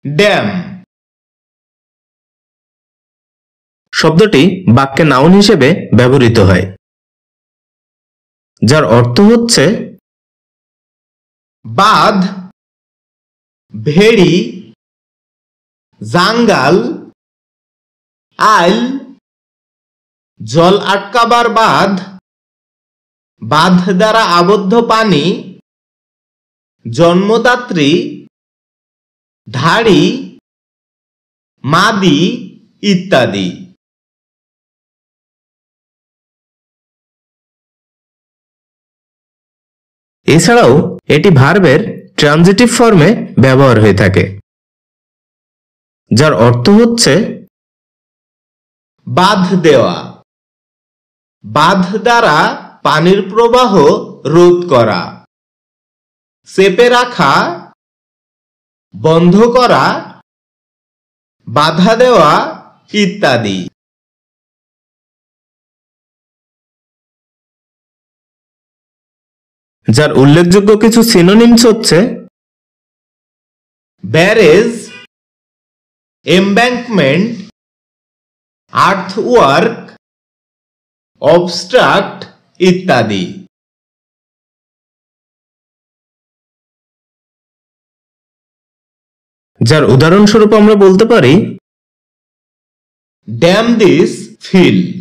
Dam শব্দটি বাক্যে noun হিসেবে ব্যবহৃত হয়, যার অর্থ হচ্ছে বাঁধ, ভেড়ি, জাঙ্গাল, আইল, জল আটকাবার বাঁধ, বাঁধ দ্বারা আবদ্ধ পানি, জন্মদাত্রী, ধাড়ি, মাদি ইত্যাদি। এছাড়াও এটি ভার্বের ট্রানজিটিভ ফর্মে ব্যবহার হয়ে থাকে, যার অর্থ হচ্ছে বাঁধ দেওয়া, বাঁধ দ্বারা পানির প্রবাহ রোধ করা, চেপে রাখা, বন্ধ করা, বাধা দেওয়া ইত্যাদি। যার উল্লেখযোগ্য কিছু সিনোনিমস হচ্ছে ব্যারেজ, এমব্যাঙ্কমেন্ট, আর্থওয়ার্ক, অবস্ট্রাক্ট ইত্যাদি। যার উদাহরণস্বরূপ আমরা বলতে পারি ড্যাম দিস ফিল্ড।